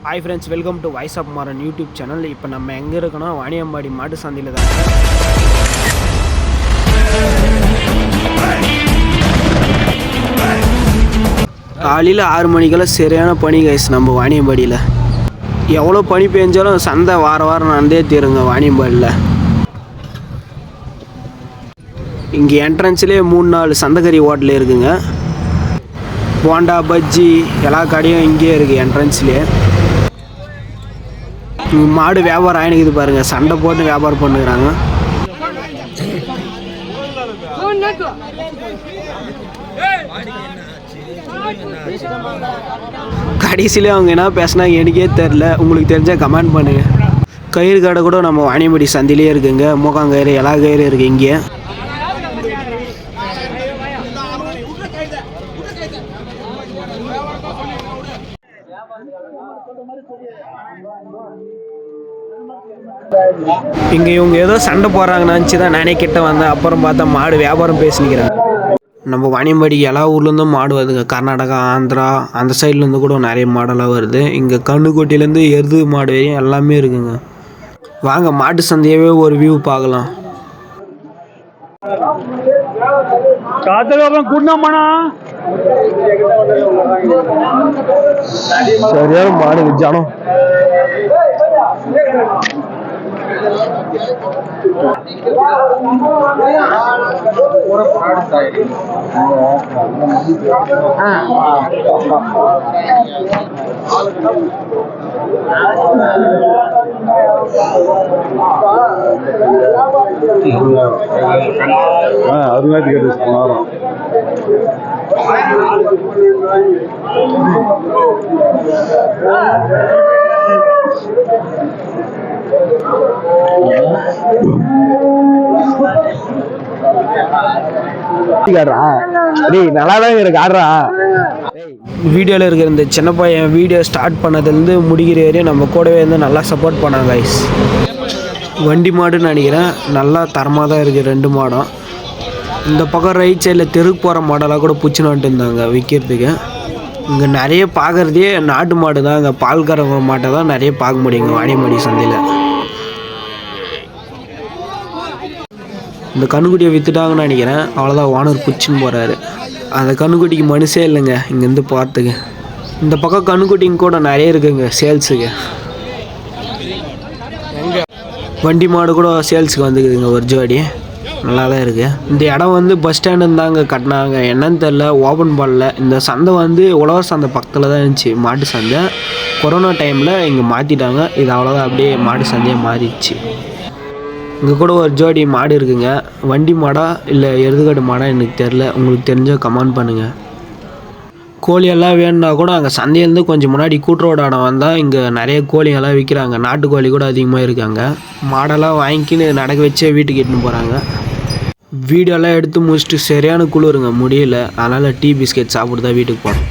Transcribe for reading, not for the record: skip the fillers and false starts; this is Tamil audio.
Hi friends, welcome to Voice of Maran YouTube channel. இப்போ நம்ம எங்க இருக்கோம்னா வாணியம்பாடி மாட்டு சந்தையில தான். காலையில 6 மணிக்கெல்லாம் சரியான பனி கைஸ் நம்ம வாணியம்பாடியில். எவ்வளோ பனி பெஞ்சாலும் சந்தை வாரம் நடந்தே தீருங்க வாணியம்பாடியில். இங்கே என்ட்ரன்ஸ்லேயே 3-4 சந்தைக்கறி ஹோட்டல் இருக்குங்க. போண்டா பஜ்ஜி எல்லா கடையும் இங்கேயே இருக்குது என்ட்ரன்ஸ்லேயே. மாடு வியாபாரம் ஆயினுக்குது பாருங்க, சண்டை போட்டு வியாபாரம் பண்ணுறாங்க. கடைசியிலே அவங்க என்ன பேசினா எனக்கே தெரில, உங்களுக்கு தெரிஞ்சால் கமெண்ட் பண்ணுங்க. கயிறு கடை கூட நம்ம வாணியம்பாடி சந்தையிலே இருக்குங்க. மூக்காங்கயிறு எல்லா கயிறு இருக்குது இங்கே. இங்கே இவங்க ஏதோ சண்டை போடுறாங்கன்னு நினச்சி தான் நானே கிட்ட வந்தேன். அப்புறம் பார்த்தா மாடு வியாபாரம் பேசினிக்கிறாங்க. நம்ம வாணியம்பாடி எல்லா ஊர்லேருந்தும் மாடு வருதுங்க. கர்நாடகா, ஆந்திரா அந்த சைட்லேருந்து கூட நிறைய மாடெல்லாம் வருது. இங்கே கண்ணுக்குட்டிலேருந்து எருது மாடு வரையும் எல்லாமே இருக்குங்க. வாங்க மாட்டு சந்தையவே ஒரு வியூ பார்க்கலாம். சரியான மாடு ஜனம். வீடியோவில் இருக்கிற இந்த சின்ன பையன் வீடியோ ஸ்டார்ட் பண்ணதுலேருந்து முடிக்கிற வரையும் நம்ம கூடவே இருந்து நல்லா சப்போர்ட் பண்ணாங்க கைஸ். வண்டி மாடுன்னு நினைக்கிறேன், நல்லா தரமாக தான் இருக்குது 2 மாடும். இந்த பக்கம் ரைட் சைடில் தெருக்கு போகிற மாடெல்லாம் கூட பிடிச்சின்னு வந்துட்டு இருந்தாங்க விற்கிறதுக்கு. இங்கே நிறைய பார்க்குறதே நாட்டு மாடு தான். இங்கே பால் கறக்கிற மாட்டை தான் நிறைய பார்க்க முடியுங்க வாணியம்பாடி சந்தையில். இந்த கண்ணுக்குட்டியை விற்றுட்டாங்கன்னு நினைக்கிறேன். அவ்வளோதான், ஓனர் பிடிச்சின்னு போகிறாரு. அந்த கண்ணுக்குட்டிக்கு மனுஷே இல்லைங்க இங்கேருந்து பார்த்துக்கு. இந்த பக்கம் கண்ணுக்குட்டிங்க கூட நிறைய இருக்குங்க சேல்ஸுக்கு. வண்டி மாடு கூட சேல்ஸுக்கு வந்துக்குதுங்க ஒரு ஜோடி. நல்லா தான் இருக்குது. இந்த இடம் வந்து பஸ் ஸ்டாண்டு தாங்க கட்டினாங்க, என்னன்னு தெரில, ஓப்பன் பண்ணல. இந்த சந்தை வந்து உழவர் சந்தை பக்கத்தில் தான் இருந்துச்சு மாட்டு சந்தை. கொரோனா டைமில் இங்கே மாற்றிட்டாங்க. இது அவ்வளோதான், அப்படியே மாட்டு சந்தையாக மாறிடுச்சு. இங்கே கூட ஒரு ஜோடி மாடு இருக்குங்க. வண்டி மாடா இல்லை எருதுகாடு மாடா எனக்கு தெரில, உங்களுக்கு தெரிஞ்சால் கமெண்ட் பண்ணுங்கள். கோழியெல்லாம் வேணுன்னா கூட அங்கே சந்தையிலேருந்து கொஞ்சம் முன்னாடி கூட்டுரோடாடம் வந்தால் இங்கே நிறைய கோழியெல்லாம் விற்கிறாங்க. நாட்டுக்கோழி கூட அதிகமாக இருக்காங்க. மாடெல்லாம் வாங்கிக்கின்னு நடக்க வச்சே வீட்டுக்கு எட்டுன்னு போகிறாங்க. வீடியோலாம் எடுத்து முடிச்சுட்டு சரியான குளிருங்க, முடியல. அதனால் டீ பிஸ்கெட் சாப்பிட்டு தான் வீட்டுக்கு போகிறோம்.